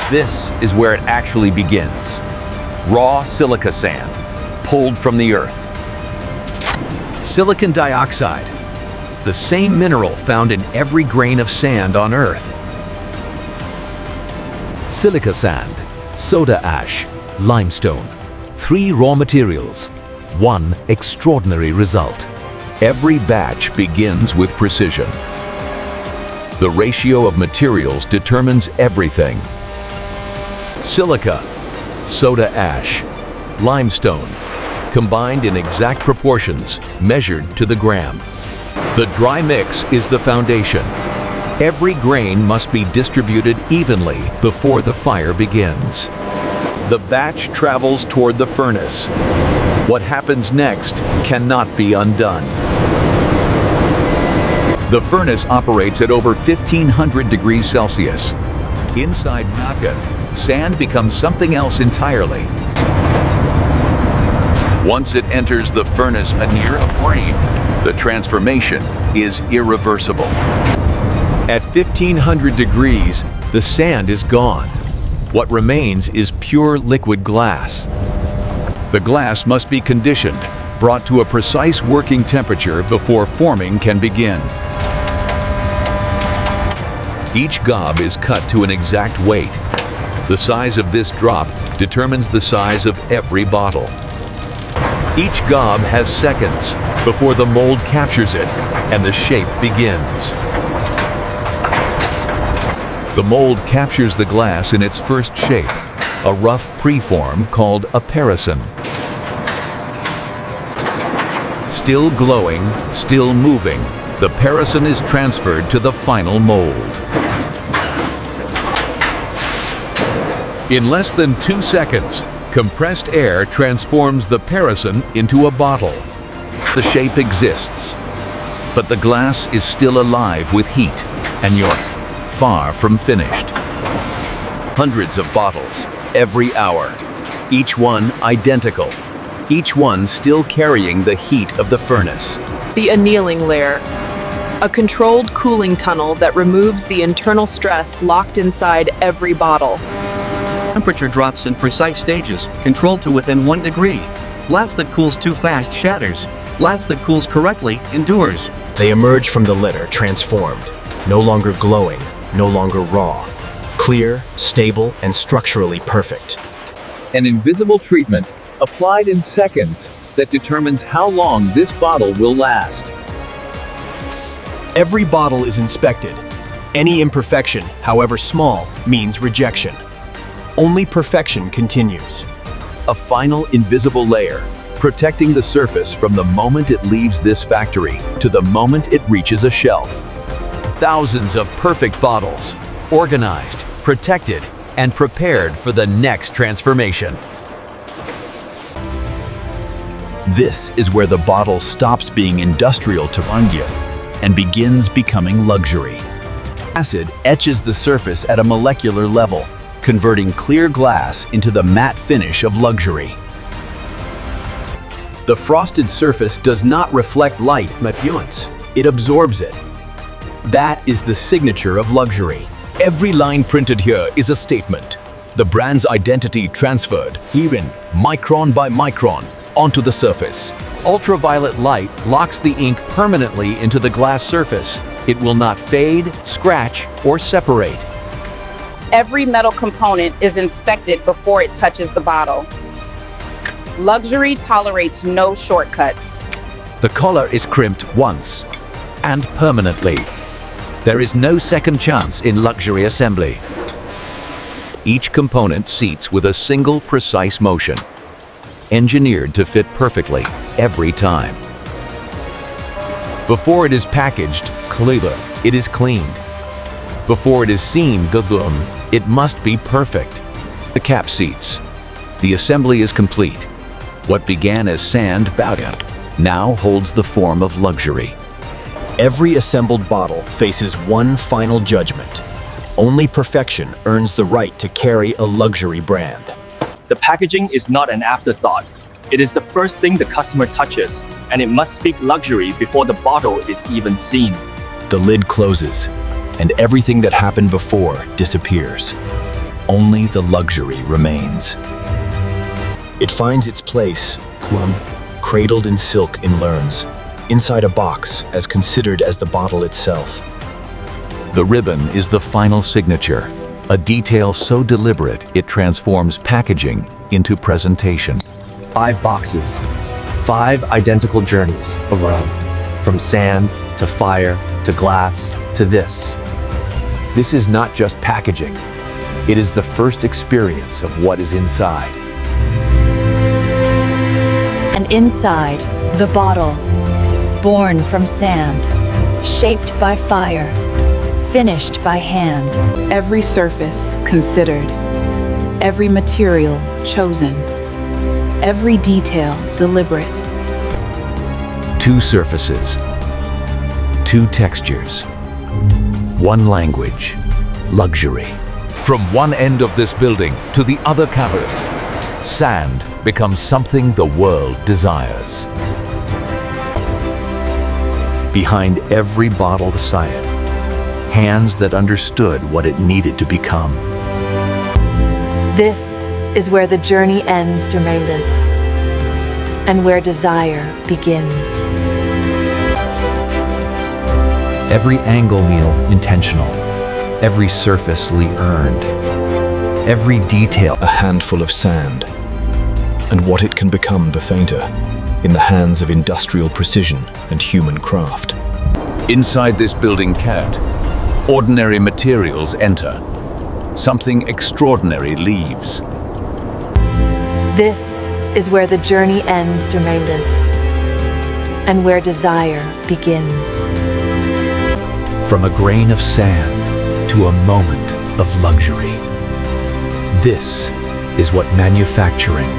This is where it actually begins. Raw silica sand, pulled from the earth. Silicon dioxide, the same mineral found in every grain of sand on Earth. Silica sand, soda ash, limestone. 3 raw materials, 1 extraordinary result. Every batch begins with precision. The ratio of materials determines everything. Silica, soda ash, limestone, combined in exact proportions, measured to the gram. The dry mix is the foundation. Every grain must be distributed evenly before the fire begins. The batch travels toward the furnace. What happens next cannot be undone. The furnace operates at over 1500 degrees Celsius. Inside Naka, sand becomes something else entirely. Once it enters the furnace near a flame, the transformation is irreversible. At 1500 degrees, the sand is gone. What remains is pure liquid glass. The glass must be conditioned, brought to a precise working temperature before forming can begin. Each gob is cut to an exact weight. The size of this drop determines the size of every bottle. Each gob has seconds before the mold captures it and the shape begins. The mold captures the glass in its first shape, a rough preform called a parison. Still glowing, still moving, the parison is transferred to the final mold. In less than 2 seconds, compressed air transforms the parison into a bottle. The shape exists, but the glass is still alive with heat, and you're far from finished. Hundreds of bottles, every hour, each one identical, each one still carrying the heat of the furnace. The annealing layer, a controlled cooling tunnel that removes the internal stress locked inside every bottle. Temperature drops in precise stages, controlled to within 1 degree. Glass that cools too fast shatters. Glass that cools correctly endures. They emerge from the litter transformed, no longer glowing, no longer raw. Clear, stable, and structurally perfect. An invisible treatment, applied in seconds, that determines how long this bottle will last. Every bottle is inspected. Any imperfection, however small, means rejection. Only perfection continues. A final invisible layer, protecting the surface from the moment it leaves this factory to the moment it reaches a shelf. Thousands of perfect bottles, organized, protected, and prepared for the next transformation. This is where the bottle stops being industrial Tarangya and begins becoming luxury. Acid etches the surface at a molecular level, converting clear glass into the matte finish of luxury. The frosted surface does not reflect light, Opulence. It absorbs it. That is the signature of luxury. Every line printed here is a statement. The brand's identity transferred, herein, micron by micron, onto the surface. Ultraviolet light locks the ink permanently into the glass surface. It will not fade, scratch, or separate. Every metal component is inspected before it touches the bottle. Luxury tolerates no shortcuts. The collar is crimped once and permanently. There is no second chance in luxury assembly. Each component seats with a single precise motion, engineered to fit perfectly every time. Before it is packaged, it is cleaned. Before it is seen, it must be perfect. The cap seats. The assembly is complete. What began as sand powder now holds the form of luxury. Every assembled bottle faces one final judgment. Only perfection earns the right to carry a luxury brand. The packaging is not an afterthought. It is the first thing the customer touches, and it must speak luxury before the bottle is even seen. The lid closes, and everything that happened before disappears. only the luxury remains. It finds its place, cradled in silk in Lerns, inside a box as considered as the bottle itself. The ribbon is the final signature, a detail so deliberate it transforms packaging into presentation. 5 boxes, 5 identical journeys around, from sand to fire to glass to this. This is not just packaging. It is the first experience of what is inside. And inside, the bottle, born from sand, shaped by fire, finished by hand. Every surface considered, every material chosen, every detail deliberate. 2 surfaces, 2 textures, 1 language, luxury. From one end of this building to the other cupboard, sand becomes something the world desires. Behind every bottle scion, hands that understood what it needed to become. This is where the journey ends, Jermaine, and where desire begins. Every angle meal intentional, every surface earned, every detail A handful of sand, and what it can become Befeinter, in the hands of industrial precision and human craft. Inside this building can't. Ordinary materials enter. Something extraordinary leaves. This is where the journey ends, Jermaine, and where desire begins. From a grain of sand to a moment of luxury. This is what manufacturing